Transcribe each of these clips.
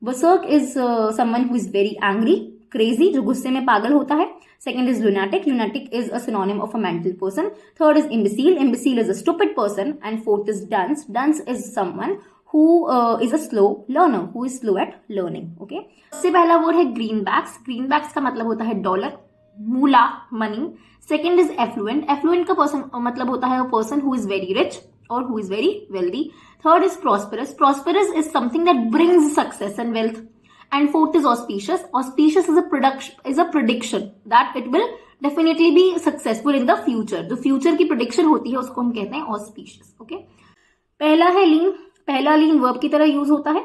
Berserk is someone who is very angry, crazy, जो गुस्से में पागल होता है. Second is lunatic. Lunatic is a synonym of a mental person. Third is imbecile. Imbecile is a stupid person. And fourth is dunce. Dunce is someone who is a slow learner, who is slow at learning. Okay. सबसे पहला word है greenbacks. Greenbacks का मतलब होता है dollar, Mula, money. Second is affluent. Affluent का person मतलब होता है a person who is very rich or who is very wealthy. Third is prosperous. Prosperous is something that brings success and wealth. And fourth is auspicious. Auspicious is a prediction that it will definitely be successful in the future. जो future की prediction होती है उसको हम कहते हैं auspicious. Okay? पहला है lean. पहला lean verb की तरह यूज होता है.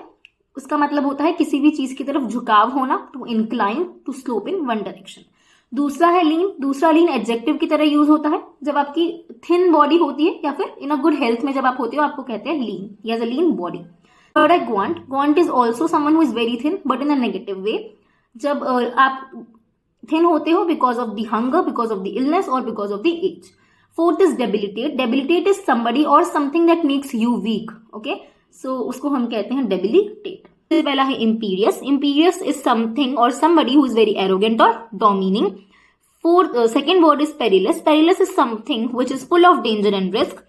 उसका मतलब होता है किसी भी चीज की तरफ झुकाव होना, to incline, to slope in one direction. दूसरा है lean. दूसरा lean adjective की तरह यूज होता है. जब आपकी thin body होती है या फिर in a good health में जब आप होते हो आपको कहते हैं lean. He has a lean body. Third है gaunt. Gaunt is also someone who is very thin but in a negative way. जब आप thin होते हो because of the hunger, because of the illness or because of the age. Fourth is debilitate. Debilitate is somebody or something that makes you weak. Okay, so उसको हम कहते हैं debilitate. पहला है imperious. Imperious is something or somebody who is very arrogant or domineering. Second word is perilous. Perilous is something which is full of danger and risk.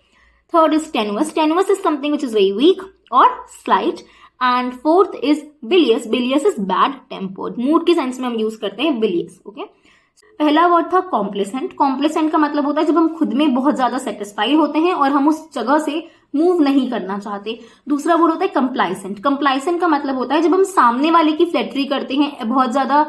Third is tenuous. Tenuous is something which is very weak or slight. And fourth is bilious. Bilious is bad tempered. Mood के sense में हम use करते हैं bilious. Okay? पहला word था complacent. Complacent का मतलब होता है जब हम खुद में बहुत ज्यादा सेटिस्फाइड होते हैं और हम उस जगह से मूव नहीं करना चाहते. दूसरा वर्ड होता है कंप्लाइसेंट. कंप्लाइसेंट का मतलब होता है जब हम सामने वाले की फ्लैटरी करते हैं, बहुत ज्यादा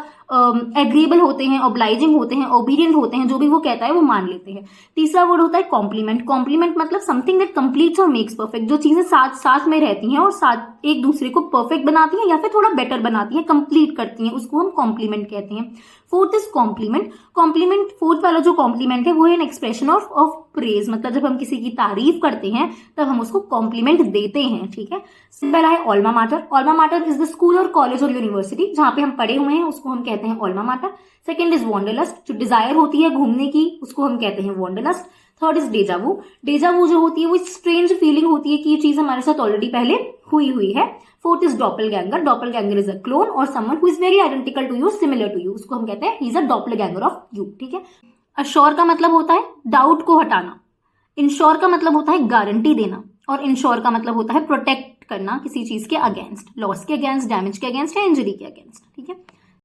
एग्रीएबल होते हैं, ऑब्लाइजिंग होते हैं, ओबीडियंट होते हैं, जो भी वो कहता है वो मान लेते हैं. तीसरा वर्ड होता है कॉम्प्लीमेंट. कॉम्प्लीमेंट मतलब समथिंग दैट कंप्लीट्स और मेक्स परफेक्ट. जो चीजें साथ साथ में रहती हैं और साथ एक दूसरे को परफेक्ट बनाती हैं या फिर थोड़ा बेटर बनाती हैं, कंप्लीट करती हैं, उसको हम कॉम्प्लीमेंट कहते हैं. Fourth is complement. Complement fourth वाला जो कॉम्प्लीमेंट है वो है एन एक्सप्रेशन ऑफ प्रेज. मतलब जब हम किसी की तारीफ करते हैं तब हम उसको कॉम्प्लीमेंट देते हैं. ठीक है. पहला है alma mater. Alma mater is the school और कॉलेज और यूनिवर्सिटी जहां पे हम पढ़े हुए हैं, उसको हम कहते हैं ऑल्मा माटर. Second is wanderlust. जो डिजायर होती है घूमने की उसको हम कहते हैं wanderlust. Third is deja vu. Deja vu जो होती है वो स्ट्रेंज फीलिंग होती है कि ये चीज हमारे साथ ऑलरेडी पहले हुई है. Fourth is doppelganger. Doppelganger is a clone और someone who is very identical to you, similar to you, उसको हम कहते हैं he is a doppelganger of you. ठीक है. अश्योर का मतलब होता है डाउट को हटाना. इंश्योर का मतलब होता है गारंटी देना. और इंश्योर का मतलब होता है प्रोटेक्ट करना किसी चीज के अगेंस्ट, लॉस के अगेंस्ट, डैमेज के अगेंस्ट या इंजरी के अगेंस्ट. ठीक है.